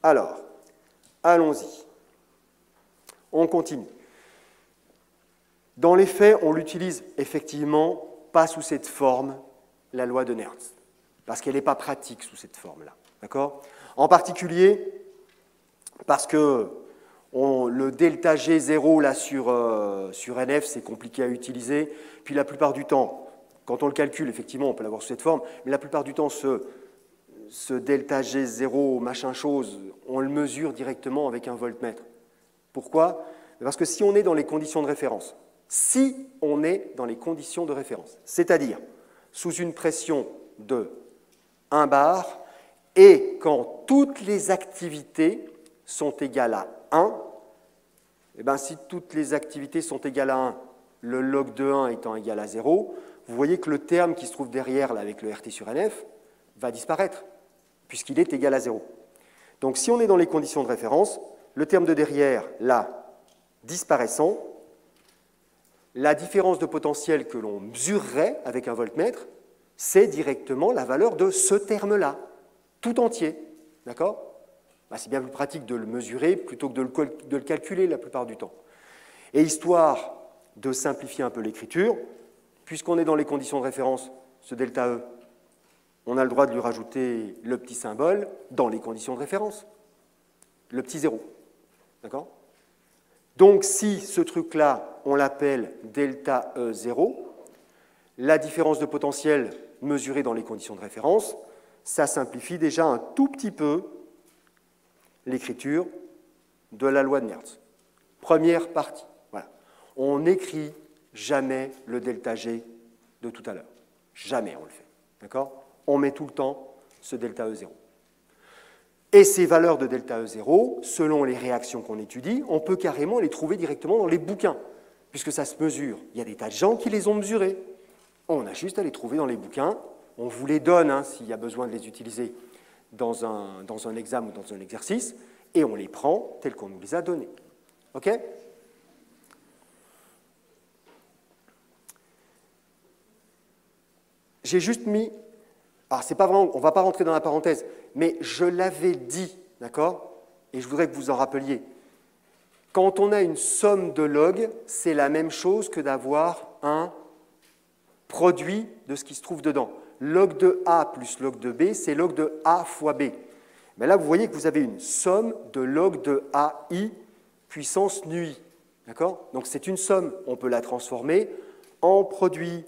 Alors, allons-y. On continue. Dans les faits, on l'utilise effectivement pas sous cette forme, la loi de Nernst, parce qu'elle n'est pas pratique sous cette forme-là. D'accord ? En particulier, parce que le delta G0 là, sur NF, c'est compliqué à utiliser. Puis la plupart du temps, quand on le calcule, effectivement, on peut l'avoir sous cette forme, mais la plupart du temps, ce delta G0, machin chose, on le mesure directement avec un voltmètre. Pourquoi ? Parce que si on est dans les conditions de référence, c'est-à-dire sous une pression de 1 bar, et quand toutes les activités sont égales à 1, et bien si toutes les activités sont égales à 1, le log de 1 étant égal à 0, vous voyez que le terme qui se trouve derrière là, avec le RT sur NF va disparaître, puisqu'il est égal à 0. Donc si on est dans les conditions de référence, le terme de derrière, là, disparaissant, la différence de potentiel que l'on mesurerait avec un voltmètre, c'est directement la valeur de ce terme-là, tout entier. D'accord ? C'est bien plus pratique de le mesurer plutôt que de le calculer la plupart du temps. Et histoire de simplifier un peu l'écriture, puisqu'on est dans les conditions de référence, ce delta E, on a le droit de lui rajouter le petit symbole dans les conditions de référence, le petit 0. D'accord ? Donc, si ce truc-là, on l'appelle delta E0, la différence de potentiel mesurée dans les conditions de référence, ça simplifie déjà un tout petit peu l'écriture de la loi de Nernst. Première partie. Voilà. On n'écrit jamais le delta G de tout à l'heure. Jamais on le fait. D'accord ? On met tout le temps ce delta E0. Et ces valeurs de delta E0, selon les réactions qu'on étudie, on peut carrément les trouver directement dans les bouquins, puisque ça se mesure. Il y a des tas de gens qui les ont mesurés. On a juste à les trouver dans les bouquins. On vous les donne s'il y a besoin de les utiliser dans un examen ou dans un exercice, et on les prend tels qu'on nous les a donnés. OK ? J'ai juste mis... Alors, c'est pas vraiment, on ne va pas rentrer dans la parenthèse, mais je l'avais dit, d'accord ? Et je voudrais que vous en rappeliez. Quand on a une somme de log, c'est la même chose que d'avoir un produit de ce qui se trouve dedans. Log de A plus log de B, c'est log de A fois B. Mais là, vous voyez que vous avez une somme de log de AI puissance NUI. D'accord ? Donc, c'est une somme. On peut la transformer en produit.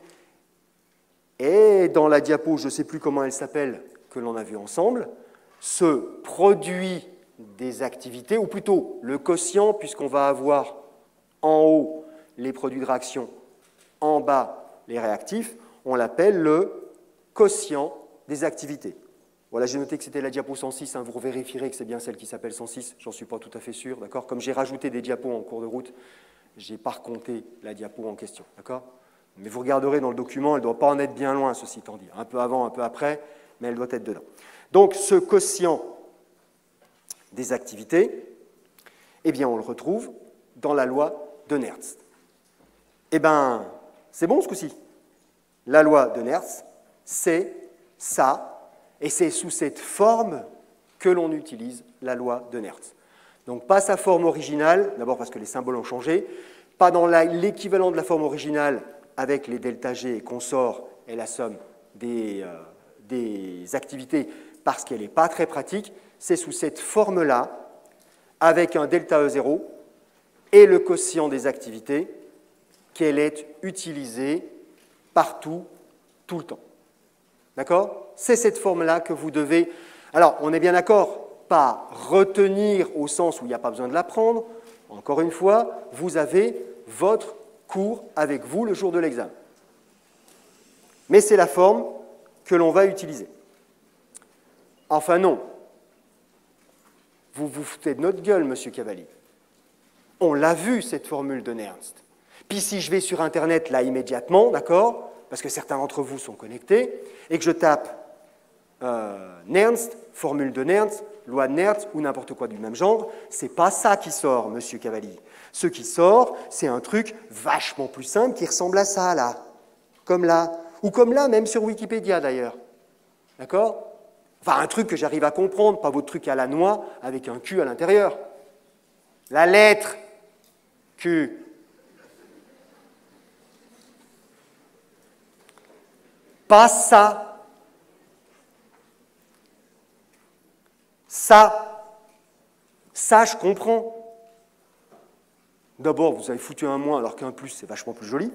Et dans la diapo, je ne sais plus comment elle s'appelle, que l'on a vu ensemble, ce produit des activités, ou plutôt le quotient, puisqu'on va avoir en haut les produits de réaction, en bas les réactifs, on l'appelle le quotient des activités. Voilà, j'ai noté que c'était la diapo 106, vous vérifierez que c'est bien celle qui s'appelle 106, j'en suis pas tout à fait sûr, d'accord ? Comme j'ai rajouté des diapos en cours de route, je n'ai pas recompté la diapo en question, d'accord ? Mais vous regarderez dans le document, elle ne doit pas en être bien loin, ceci étant dit. Un peu avant, un peu après, mais elle doit être dedans. Donc, ce quotient des activités, eh bien, on le retrouve dans la loi de Nernst. Eh bien, c'est bon ce coup-ci. La loi de Nernst, c'est ça, et c'est sous cette forme que l'on utilise la loi de Nernst. Donc, pas sa forme originale, d'abord parce que les symboles ont changé, pas dans l'équivalent de la forme originale, avec les delta G et consorts et la somme des activités parce qu'elle n'est pas très pratique, c'est sous cette forme-là, avec un delta E0 et le quotient des activités, qu'elle est utilisée partout, tout le temps. D'accord ? C'est cette forme-là que vous devez... Alors, on est bien d'accord, pas retenir au sens où il n'y a pas besoin de l'apprendre. Encore une fois, vous avez votre cours avec vous le jour de l'examen. Mais c'est la forme que l'on va utiliser. Enfin non. Vous vous foutez de notre gueule, monsieur Cavalli. On l'a vu, cette formule de Nernst. Puis si je vais sur Internet, là, immédiatement, d'accord, parce que certains d'entre vous sont connectés, et que je tape Nernst, formule de Nernst, loi de Nernst, ou n'importe quoi du même genre, c'est pas ça qui sort, monsieur Cavalli. Ce qui sort, c'est un truc vachement plus simple qui ressemble à ça, là. Comme là. Ou comme là, même sur Wikipédia, d'ailleurs. D'accord ? Enfin, un truc que j'arrive à comprendre, pas votre truc à la noix avec un Q à l'intérieur. La lettre Q. Pas ça. Ça. Ça, je comprends. D'abord, vous avez foutu un moins alors qu'un plus, c'est vachement plus joli.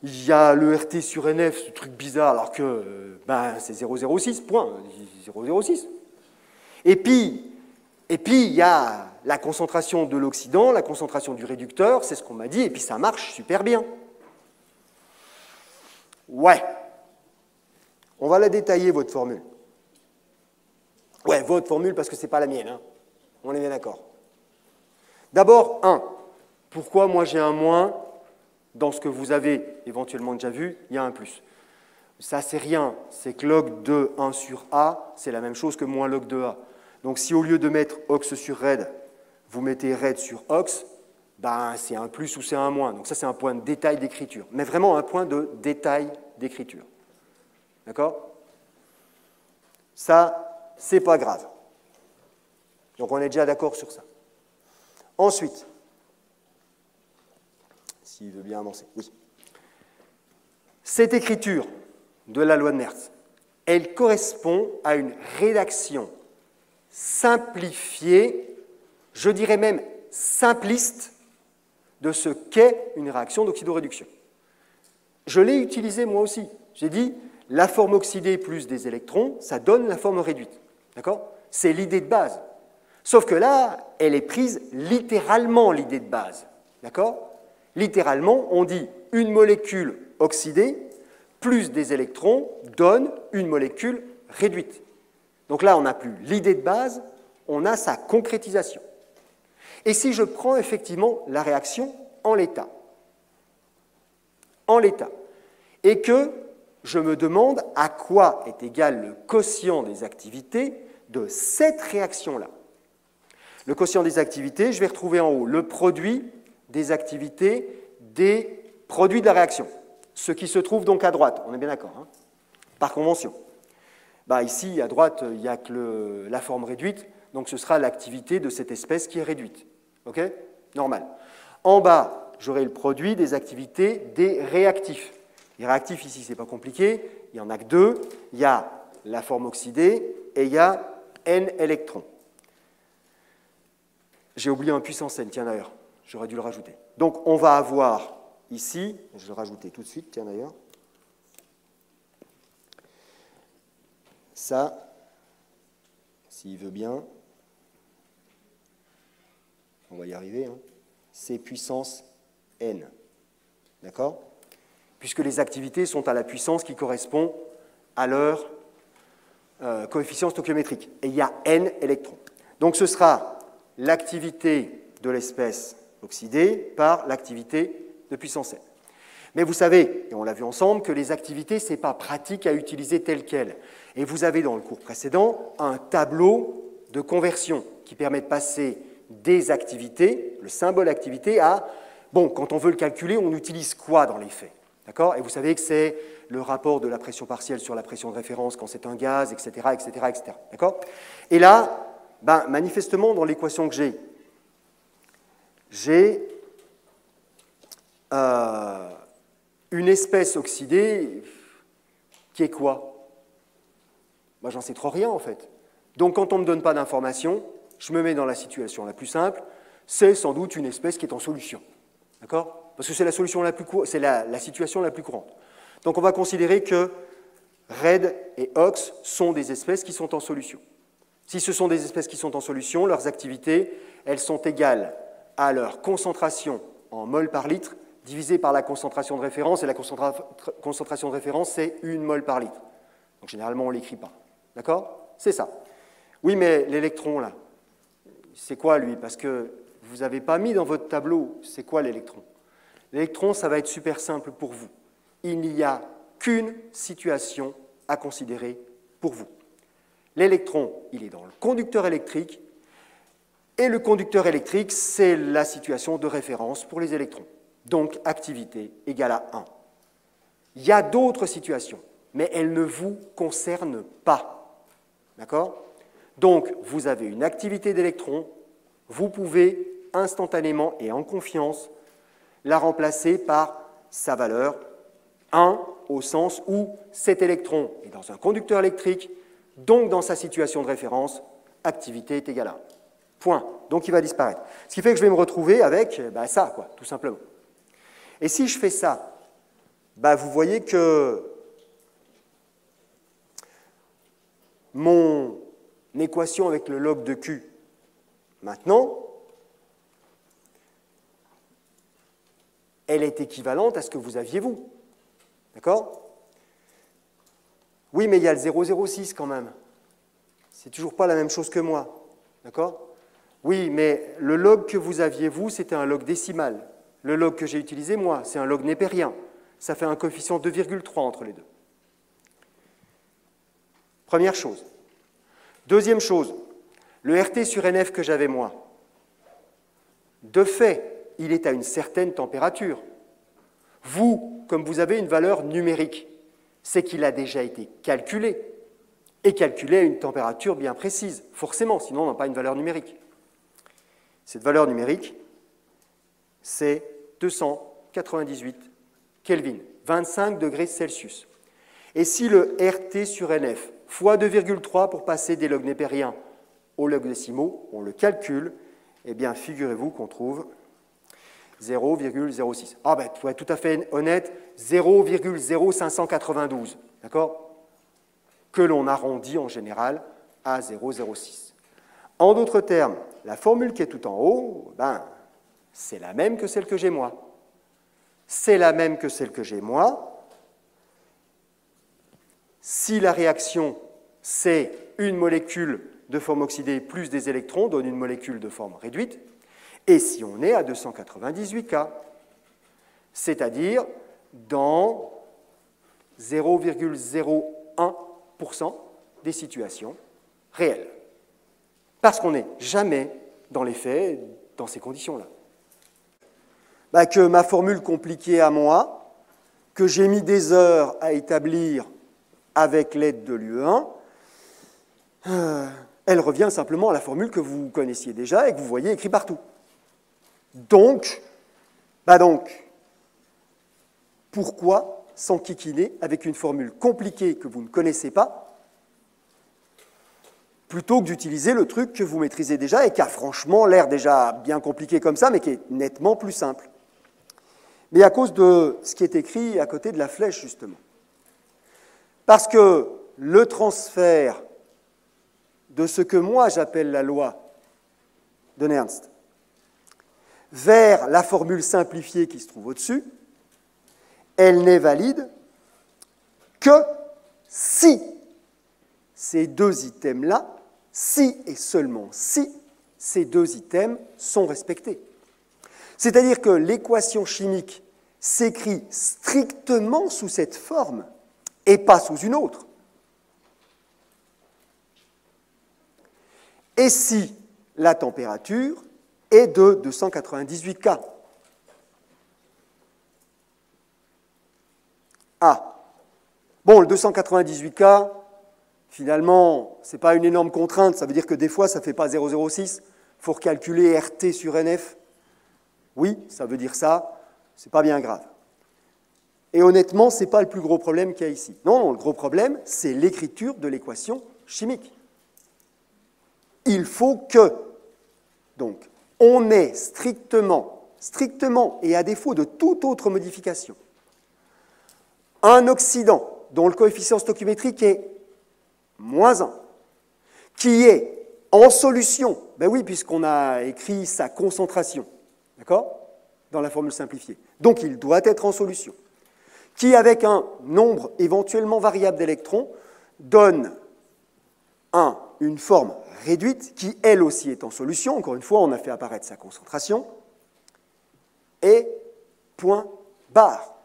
Il y a le RT sur NF, ce truc bizarre, alors que c'est 0,06, point, 0,06. Et puis, il y a la concentration de l'oxydant, la concentration du réducteur, c'est ce qu'on m'a dit, et puis ça marche super bien. Ouais. On va la détailler, votre formule. Ouais, votre formule, parce que ce n'est pas la mienne. Hein. On est bien d'accord. D'abord, 1. Pourquoi moi j'ai un moins? Dans ce que vous avez éventuellement déjà vu, il y a un plus. Ça, c'est rien. C'est que log de 1 sur A, c'est la même chose que moins log de A. Donc, si au lieu de mettre ox sur red, vous mettez red sur ox, c'est un plus ou c'est un moins. Donc, ça, c'est un point de détail d'écriture. Mais vraiment un point de détail d'écriture. D'accord? Ça, c'est pas grave. Donc, on est déjà d'accord sur ça. Ensuite, s'il veut bien avancer. Oui. Cette écriture de la loi de Merz, elle correspond à une rédaction simplifiée, je dirais même simpliste, de ce qu'est une réaction d'oxydoréduction. Je l'ai utilisé moi aussi. J'ai dit, la forme oxydée plus des électrons, ça donne la forme réduite. D'accord? C'est l'idée de base. Sauf que là, elle est prise littéralement, l'idée de base. D'accord? Littéralement, on dit une molécule oxydée plus des électrons donne une molécule réduite. Donc là, on n'a plus l'idée de base, on a sa concrétisation. Et si je prends effectivement la réaction en l'état, et que je me demande à quoi est égal le quotient des activités de cette réaction-là. Le quotient des activités, je vais retrouver en haut le produit des activités des produits de la réaction, ce qui se trouve donc à droite, on est bien d'accord, hein, par convention. Ici, à droite, il n'y a que la forme réduite, donc ce sera l'activité de cette espèce qui est réduite. OK? Normal. En bas, j'aurai le produit des activités des réactifs. Les réactifs, ici, ce n'est pas compliqué, il n'y en a que deux. Il y a la forme oxydée et il y a N électrons. J'ai oublié un puissance N, tiens d'ailleurs. J'aurais dû le rajouter. Donc, on va avoir ici, je vais le rajouter tout de suite, tiens d'ailleurs, ça, s'il veut bien, on va y arriver, hein, c'est puissance N. D'accord? Puisque les activités sont à la puissance qui correspond à leur coefficient stoichiométrique. Et il y a N électrons. Donc, ce sera l'activité de l'espèce oxydée par l'activité de puissance N. Mais vous savez, et on l'a vu ensemble, que les activités, ce n'est pas pratique à utiliser telles quelles. Et vous avez dans le cours précédent un tableau de conversion qui permet de passer des activités, le symbole activité, à, bon, quand on veut le calculer, on utilise quoi dans les faits? D'accord? Et vous savez que c'est le rapport de la pression partielle sur la pression de référence quand c'est un gaz, etc., etc., etc. D'accord? Et là, manifestement, dans l'équation que j'ai une espèce oxydée qui est quoi? Moi, j'en sais trop rien, en fait. Donc, quand on ne me donne pas d'informations, je me mets dans la situation la plus simple, c'est sans doute une espèce qui est en solution. D'accord? Parce que c'est la solution la plus c'est la situation la plus courante. Donc, on va considérer que Red et Ox sont des espèces qui sont en solution. Si ce sont des espèces qui sont en solution, leurs activités, elles sont égales à leur concentration en mol par litre divisé par la concentration de référence, et la concentration de référence, c'est 1 mol par litre. Donc, généralement, on ne l'écrit pas. D'accord? C'est ça. Oui, mais l'électron, là, c'est quoi, lui? Parce que vous n'avez pas mis dans votre tableau, c'est quoi l'électron? L'électron, ça va être super simple pour vous. Il n'y a qu'une situation à considérer pour vous. L'électron, il est dans le conducteur électrique, et le conducteur électrique, c'est la situation de référence pour les électrons. Donc, activité égale à 1. Il y a d'autres situations. mais elle ne vous concerne pas. D'accord? Donc, vous avez une activité d'électron, vous pouvez instantanément et en confiance la remplacer par sa valeur 1, au sens où cet électron est dans un conducteur électrique, donc dans sa situation de référence, activité est égale à 1. Point. Donc il va disparaître. Ce qui fait que je vais me retrouver avec ça, quoi, tout simplement. Et si je fais ça, vous voyez que mon équation avec le log de Q, maintenant, elle est équivalente à ce que vous aviez vous. D'accord? Oui, mais il y a le 0,06 quand même. C'est toujours pas la même chose que moi. D'accord? Oui, mais le log que vous aviez vous, c'était un log décimal. Le log que j'ai utilisé, moi, c'est un log népérien. Ça fait un coefficient 2,3 entre les deux. Première chose. Deuxième chose, le RT sur NF que j'avais moi, de fait, il est à une certaine température. Vous, comme vous avez une valeur numérique, c'est qu'il a déjà été calculé, et calculé à une température bien précise, forcément, sinon on n'a pas une valeur numérique. Cette valeur numérique, c'est 298 Kelvin, 25 degrés Celsius. Et si le RT sur NF fois 2,3 pour passer des logs népériens aux logs décimaux, on le calcule, eh bien figurez-vous qu'on trouve 0,06. Pour être tout à fait honnête, 0,0592, d'accord? Que l'on arrondit en général à 0,06. En d'autres termes, la formule qui est tout en haut, c'est la même que celle que j'ai moi. C'est la même que celle que j'ai moi. Si la réaction, c'est une molécule de forme oxydée plus des électrons, donne une molécule de forme réduite, et si on est à 298 K, c'est-à-dire dans 0,01% des situations réelles. Parce qu'on n'est jamais, dans les faits, dans ces conditions-là. Que ma formule compliquée à moi, que j'ai mis des heures à établir avec l'aide de l'UE1, elle revient simplement à la formule que vous connaissiez déjà et que vous voyez écrit partout. Donc, pourquoi s'enquiquiner avec une formule compliquée que vous ne connaissez pas, plutôt que d'utiliser le truc que vous maîtrisez déjà et qui a franchement l'air déjà bien compliqué comme ça, mais qui est nettement plus simple. Mais à cause de ce qui est écrit à côté de la flèche, justement. Parce que le transfert de ce que moi j'appelle la loi de Nernst vers la formule simplifiée qui se trouve au-dessus, elle n'est valide que si ces deux items-là, si et seulement si ces deux items sont respectés. C'est-à-dire que l'équation chimique s'écrit strictement sous cette forme et pas sous une autre. Et si la température est de 298 K. Le 298 K, finalement, ce n'est pas une énorme contrainte, ça veut dire que des fois, ça ne fait pas 0,06, il faut recalculer RT sur NF. Oui, ça veut dire ça, ce n'est pas bien grave. Et honnêtement, ce n'est pas le plus gros problème qu'il y a ici. Non, le gros problème, c'est l'écriture de l'équation chimique. Il faut que, donc, on ait strictement, et à défaut de toute autre modification, un oxydant dont le coefficient stoichiométrique est -1, qui est en solution, oui, puisqu'on a écrit sa concentration, d'accord, dans la formule simplifiée. Donc, il doit être en solution. Qui, avec un nombre éventuellement variable d'électrons, donne une forme réduite, qui, elle aussi, est en solution. Encore une fois, on a fait apparaître sa concentration. Et point barre.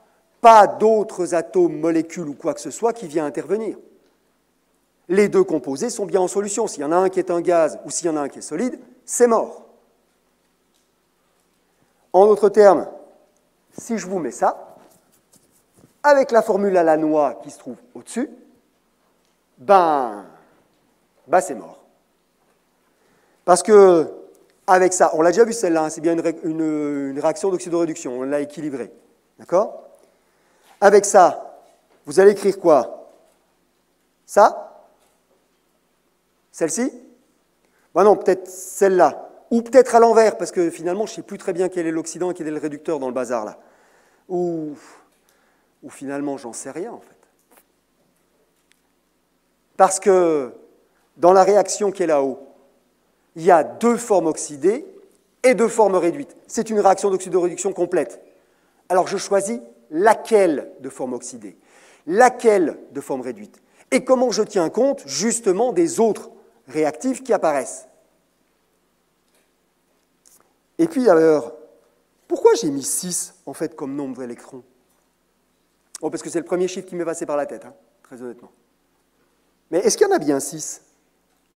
Pas d'autres atomes, molécules ou quoi que ce soit qui vient intervenir. Les deux composés sont bien en solution. S'il y en a un qui est un gaz ou s'il y en a un qui est solide, c'est mort. En d'autres termes, si je vous mets ça, avec la formule à la noix qui se trouve au-dessus, ben c'est mort. Parce que, avec ça, on l'a déjà vu celle-là, hein, c'est bien une réaction d'oxydoréduction, on l'a équilibrée. D'accord? Avec ça, vous allez écrire quoi? Ça? Celle-ci? Ben non, peut-être celle-là. Ou peut-être à l'envers, parce que finalement, je ne sais plus très bien quel est l'oxydant et quel est le réducteur dans le bazar, là. Ou finalement, j'en sais rien, en fait. Parce que dans la réaction qui est là-haut, il y a 2 formes oxydées et 2 formes réduites. C'est une réaction d'oxydoréduction complète. Alors, je choisis laquelle de forme oxydée, laquelle de forme réduite. Et comment je tiens compte, justement, des autres réactifs qui apparaissent. Et puis, d'ailleurs, pourquoi j'ai mis 6, en fait, comme nombre d'électrons? Oh, parce que c'est le premier chiffre qui m'est passé par la tête, hein, très honnêtement. Mais est-ce qu'il y en a bien 6?